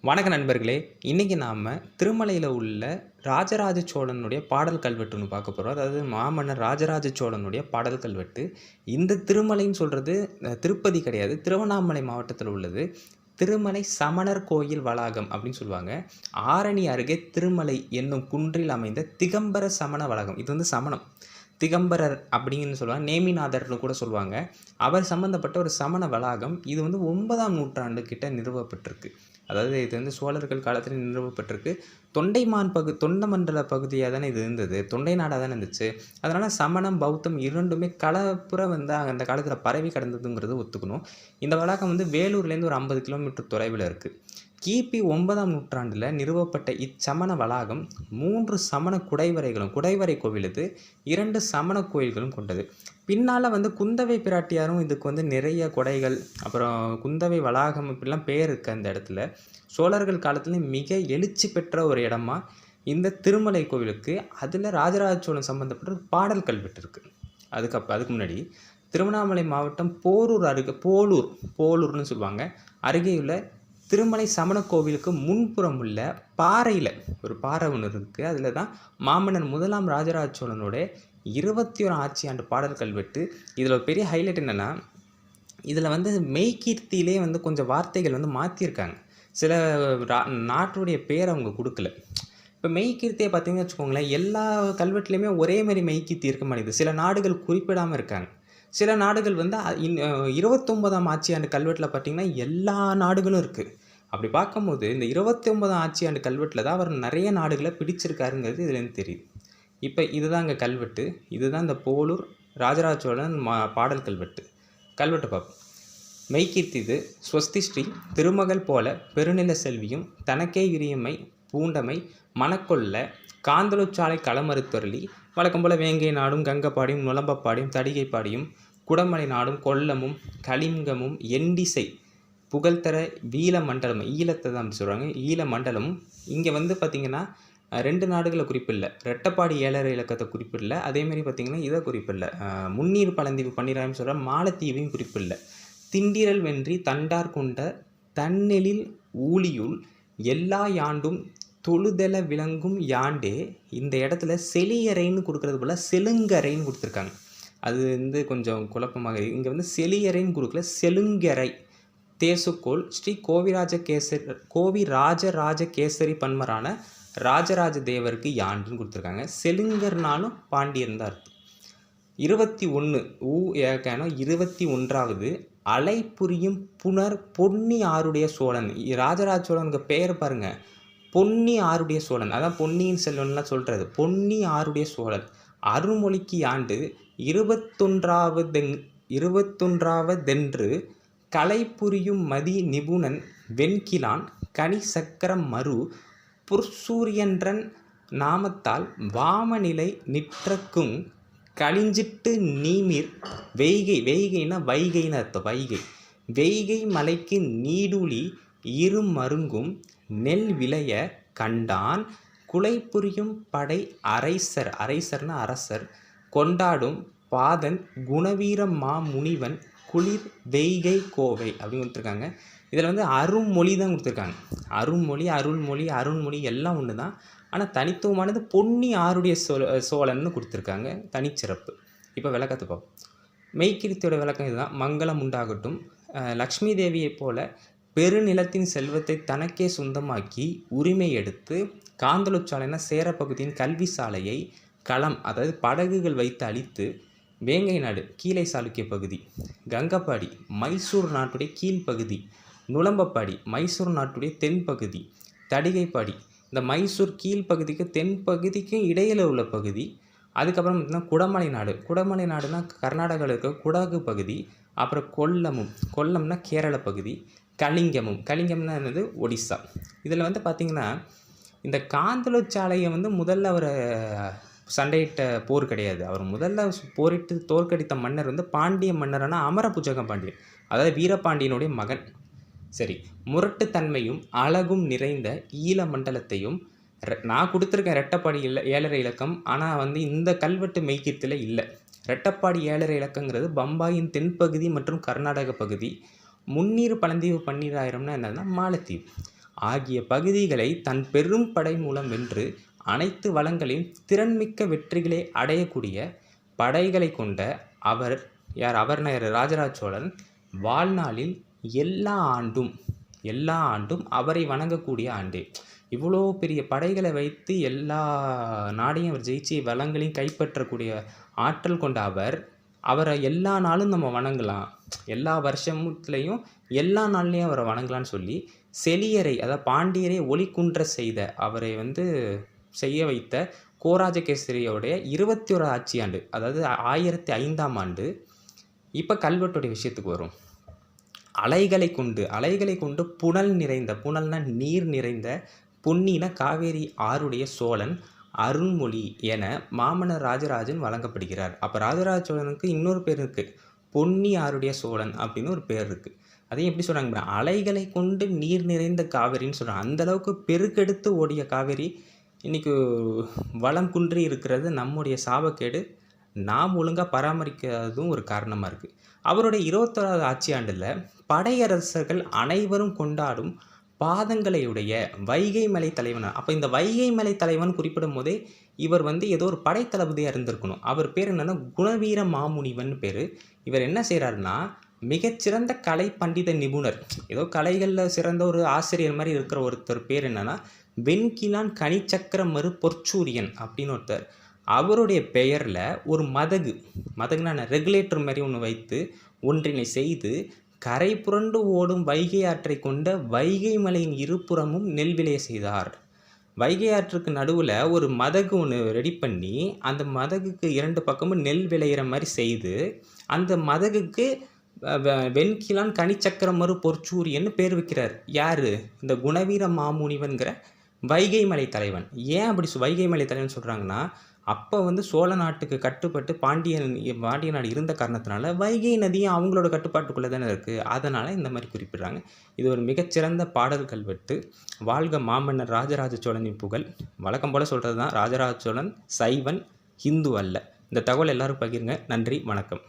வணக்க நண்பர்களே! இன்னைக்கு நாம திருமலையில உள்ள ராஜராஜ சோழனுடைய பாடல் கல்வெட்டு ஒண்ணு பார்க்க போறோம். அதாவது மாமன்னர் ராஜராஜ சோழனுடைய பாடல் கல்வெட்டு. இந்த திருமலைன்னு சொல்றது திருப்பதி கிடையாது. திருவண்ணாமலை மாவட்டத்தில உள்ளது. திருமலை சமணர் கோயில் வளாகம் அப்படின்னு சொல்லுவாங்க. ஆரணி அருகே திருமலை என்னும் குன்றில் அமைந்த திகம்பர சமண வளாகம். இது வந்து சமணம். திகம்பரர் அப்படின்னு சொல்லுவாங்க. நேமிநாதர்னு கூட சொல்லுவாங்க. அவர் சம்பந்தப்பட்ட ஒரு சமண வளாகம். இது வந்து 9ஆம் நூற்றாண்டு கிட்ட நிறுவப்பட்டிருக்கு. அதாவது இது வந்து சோழர்கள் காலத்தில் நிறுவப்பட்டிருக்கு. தொண்டைமண்டல பகுதியா தானே இது இருந்தது. தொண்டை நாடா தானே இருந்துச்சு. அதனால சமணம், பௌத்தம் 2மே கலப்புற வந்து அந்த காலத்தில பரவி கிடந்ததுங்கிறது ஒத்துக்கணும். இந்த வளாகம் வந்து வேலூர்லேருந்து ஒரு 50 கிலோமீட்டர் தொலைவில இருக்கு. கிபி 9ஆம் நூற்றாண்டில நிறுவப்பட்ட இச்சமண வளாகம் 3 சமண குடைவரை கோவில் இது. 2 சமண கோயில்களும் கொண்டது. பின்னால வந்து குந்தவை பிராட்டியாரும் இதுக்கு வந்து நிறைய கொடைகள், அப்புறம் குந்தவை வளாகம் இப்படிலாம் பேர் இருக்கு அந்த இடத்துல. சோழர்கள் காலத்துல மிக எழுச்சி பெற்ற ஒரு இடமா இந்த திருமலை கோவிலுக்கு, அதில் ராஜராஜ சோழன் சம்பந்தப்பட்ட ஒரு பாடல் கல்வெட்டு இருக்கு. அதுக்கு முன்னாடி திருவண்ணாமலை மாவட்டம் போலூர்னு சொல்லுவாங்க. அருகேயுள்ள திருமலை சமண கோவிலுக்கு முன்புறம் உள்ள பாறையில் ஒரு பாறை ஒன்று இருக்குது. அதில் தான் மாமன்னர் முதலாம் ராஜராஜ சோழனோட 21 ஆட்சி ஆண்டு பாடல் கல்வெட்டு. இதில் ஒரு பெரிய ஹைலைட் என்னென்னா, இதில் வந்து மெய்கீர்த்தியிலே வந்து கொஞ்சம் வார்த்தைகள் வந்து மாற்றிருக்காங்க. சில நாட்டுடைய பேர் அவங்க கொடுக்கல. இப்போ மெய்கீர்த்தியை பார்த்தீங்கன்னு வச்சுக்கோங்களேன், எல்லா கல்வெட்டுலேயுமே ஒரே மாதிரி மெய்கீர்த்தி இருக்க மாட்டேங்குது. சில நாடுகள் குறிப்பிடாமல் இருக்காங்க. சில நாடுகள் வந்து 29ஆம் ஆட்சியாண்டு கல்வெட்டில் பார்த்தீங்கன்னா எல்லா நாடுகளும் இருக்குது. அப்படி பார்க்கும்போது இந்த 29ஆம் ஆட்சியாண்டு கல்வெட்டில் தான் அவர் நிறைய நாடுகளை பிடிச்சிருக்காருங்கிறது இதுலேருந்து தெரியுது. இப்போ இதுதான் இங்கே கல்வெட்டு. இதுதான் இந்த போலூர் ராஜராஜ சோழன் பாடல் கல்வெட்டு பார்ப்போம். மெய்கீர்த்தி இது. ஸ்வஸ்தி ஸ்ரீ திருமகள் போல பெருநில செல்வியும் தனக்கே விரியமை பூண்டமை மணக்கொள்ள காந்தலுச்சாலை களமறுத்தொருளி வழக்கம் போல் வேங்கை நாடும் கங்கப்பாடியும் நுளம்பப்பாடியும் தடிகைப்பாடியும் குடமலை நாடும் கொல்லமும் கலிங்கமும் எண்டிசை புகழ்தர வீல மண்டலமும், ஈழத்தை தான் அப்படி சொல்கிறாங்க, ஈழ மண்டலமும். இங்கே வந்து பார்த்திங்கன்னா 2 நாடுகளை குறிப்பில்லை. ரெட்டப்பாடி ஏழரை இலக்கத்தை குறிப்பிடல. அதேமாரி பார்த்திங்கன்னா இதை குறிப்பில்லை. முன்னீர் பழந்தீவு பன்னிராயம் சொல்கிற மாலத்தீவையும் குறிப்பில்லை. திண்டிரல் வென்றி தண்டார் கொண்ட தன்னெழில் ஊழியுள் எல்லா யாண்டும் தொழுதெல விளங்கும் யாண்டே. இந்த இடத்துல செலியறைன்னு கொடுக்கறது போல் செலுங்கரைன்னு கொடுத்துருக்காங்க. அது வந்து கொஞ்சம் குழப்பமாக இருக்குது. இங்கே வந்து செலியறைன்னு கொடுக்கல, செலுங்கரை. தேசுக்கோள் ஸ்ரீ கோவிராஜராஜ கேசரி பன்மரான ராஜராஜ தேவருக்கு யாண்டுன்னு கொடுத்துருக்காங்க. செலுங்கர்னாலும் பாண்டியன் தான் அர்த்தம். 21 21வது அலை புரியும் பொன்னி ஆருடைய சோழன். ராஜராஜ சோழனுக்கு பெயர் பாருங்க, பொன்னி ஆருடைய சோழன். அதான் பொன்னியின் செல்வன்லாம் சொல்கிறது. பொன்னி ஆருடைய சோழன் அருள்மொழிக்கு ஆண்டு 21வதென்று கலை புரியும் மதி நிபுணன் வெண்கிலான் கனி சக்கரம் மறு புற்சூரியன்றன் நாமத்தால் வாமநிலை நிற்றக்கும் கலிஞ்சிட்டு நீமிர் வைகைன்னா வைகைன்னு அர்த்தம். வைகை மலைக்கு நீடுழி இருமருங்கும் நெல் விளைய கண்டான் குலை புரியும் படை அரைசர்னா அரசர் கொண்டாடும் பாதன் குணவீர முனிவன் குளிர் வெய்கை கோவை அப்படின்னு கொடுத்துருக்காங்க. இதில் வந்து அருண்மொழி தான் கொடுத்துருக்காங்க. அருள்மொழி எல்லாம் ஒன்று தான். ஆனால் தனித்துவமானது பொன்னி ஆருடைய சோழன்னு கொடுத்துருக்காங்க, தனிச்சிறப்பு. இப்போ விளக்கத்தை பார்ப்போம். மெய்கீர்த்தியோட விளக்கம் இதுதான். மங்களம் உண்டாகட்டும். லக்ஷ்மி தேவியைப் போல பெருநிலத்தின் செல்வத்தை தனக்கே சொந்தமாக்கி உரிமை எடுத்து காந்தலுச்சாலைனா சேர பகுதியின் கல்வி சாலையை களம், அதாவது படகுகள் வைத்து அழித்து, வேங்கை நாடு கீழை சாளுக்கிய பகுதி, கங்கப்பாடி மைசூர் நாட்டுடைய கீழ்ப்பகுதி, நுளம்பப்பாடி மைசூர் நாட்டுடைய தென்பகுதி, தடிகைப்பாடி இந்த மைசூர் கீழ்ப்பகுதிக்கு தென்பகுதிக்கும் இடையில் உள்ள பகுதி. அதுக்கப்புறம் பார்த்திங்கன்னா குடமலை நாடுனா கர்நாடகாவில் இருக்க குடகு பகுதி. அப்புறம் கொல்லம்னா கேரள பகுதி. கலிங்கம்னா என்னது, ஒடிசா. இதில் வந்து பார்த்திங்கன்னா இந்த காந்தலுச்சாலையை வந்து முதல்ல அவர் சண்டையிட்ட போர் கிடையாது. அவர் முதல்ல போரிட்டு தோற்கடித்த மன்னர் வந்து பாண்டிய மன்னரான அமரபுஜக பாண்டியன், அதாவது வீரபாண்டியனுடைய மகன். சரி, முரட்டுத்தன்மையும் அழகும் நிறைந்த ஈழ மண்டலத்தையும் நான் கொடுத்துருக்கேன் ரெட்டப்பாடி ஏழரை இலக்கம். ஆனால் வந்து இந்த கல்வெட்டு மெய்கீர்த்தியில் இல்லை. ரெட்டப்பாடி ஏழரை இலக்கங்கிறது பம்பாயின் தென்பகுதி மற்றும் கர்நாடக பகுதி. முன்னீர் பழந்தீவு 12000னா என்னதுன்னா மாலத்தீவு. ஆகிய பகுதிகளை தன் பெரும் படை மூலம் வென்று அனைத்து வளங்களையும் திறன்மிக்க வெற்றிகளை அடையக்கூடிய படைகளை கொண்ட அவர் ராஜராஜ சோழன் வாழ்நாளில் எல்லா ஆண்டும் அவரை வணங்கக்கூடிய ஆண்டே. இவ்வளோ பெரிய படைகளை வைத்து எல்லா நாடையும் அவர் ஜெயிச்சு வளங்களையும் கைப்பற்றக்கூடிய ஆற்றல் கொண்ட அவரை எல்லா நாளும் நம்ம வணங்கலாம், எல்லா வருஷத்துலேயும் எல்லா நாள்லேயும் அவரை வணங்கலான்னு சொல்லி செலியரை, அதாவது பாண்டியரை ஒளிக்குன்ற செய்த அவரை செய்ய வைத்த கோராஜகேசரியோடைய 21 ஆட்சி ஆண்டு, அதாவது 1005ஆம் ஆண்டு. இப்போ கல்வெட்டுடைய விஷயத்துக்கு வரும். அலைகளை கொண்டு புனல்னா நீர் நிறைந்த பொன்னின காவேரி ஆறுடைய சோழன் அருண்மொழி என மாமன்னர் ராஜராஜன் வழங்கப்படுகிறார். அப்போ ராஜராஜ சோழனுக்கு இன்னொரு பேர் இருக்குது, பொன்னி ஆறுடைய சோழன் அப்படின்னு ஒரு பேர் இருக்குது. அதையும் எப்படி சொல்கிறாங்க, அலைகளை கொண்டு நீர் நிறைந்த காவேரின்னு சொல்கிறாங்க. அந்தளவுக்கு பெருக்கெடுத்து ஓடிய காவேரி இன்றைக்கி வளம் குன்றி இருக்கிறது நம்முடைய சாபக்கேடு, நாம் ஒழுங்காக பராமரிக்காததும் ஒரு காரணமாக இருக்குது. அவருடைய 21வது ஆட்சி ஆண்டில் படையரசர்கள் அனைவரும் கொண்டாடும் பாதங்களையுடைய வைகை மலை தலைவன். அப்போ இந்த வைகை மலை தலைவன் குறிப்பிடும் போதே இவர் ஏதோ ஒரு படைத்தளபதியாக இருந்திருக்கணும். அவர் பேர் என்னென்னா குணவீர மாமுனிவன் பேர். இவர் என்ன செய்கிறாருன்னா, மிகச்சிறந்த கலை பண்டித நிபுணர், ஏதோ கலைகளில் சிறந்த ஒரு ஆசிரியர் மாதிரி இருக்கிற ஒருத்தர் பேர் என்னென்னா வெண்கிலான் கனிச்சக்கர மறு பொற்சூரியன் அப்படின்னு ஒருத்தர். அவருடைய பெயரில் ஒரு மதகுனா ரெகுலேட்டர் மாதிரி ஒன்று வைத்து ஒன்றினை செய்து கரை புரண்டு ஓடும் வைகை ஆற்றை கொண்ட வைகை மலையின் இருபுறமும் நெல் விளைய செய்தார். வைகை ஆற்றுக்கு நடுவில் ஒரு மதகு ஒன்று ரெடி பண்ணி அந்த மதகுக்கு 2 பக்கமும் நெல் விளையிற மாதிரி செய்து அந்த மதகுக்கு வெண்கிலான் கனிச்சக்கர மறு பொற்சூரியன்னு பேர் வைக்கிறார். யார்? இந்த குணவீர மாமுனிவன்கிற வைகை மலை தலைவன். ஏன் அப்படி வைகை மலை தலைவன் சொல்கிறாங்கன்னா, அப்போ சோழ நாட்டுக்கு கட்டுப்பட்டு பாண்டிய நாடு இருந்த காரணத்தினால வைகை நதியும் அவங்களோட கட்டுப்பாட்டுக்குள்ளே தானே இருக்குது. அதனால் இந்த மாதிரி குறிப்பிடுறாங்க. இது ஒரு மிகச்சிறந்த பாடல் கல்வெட்டு. வாழ்க மாமன்னர் ராஜராஜ சோழனின் புகழ். வழக்கம் போல் சொல்கிறது தான், ராஜராஜ சோழன் சைவன், ஹிந்து அல்ல. இந்த தகவல் எல்லாரும் பகிருங்க. நன்றி, வணக்கம்.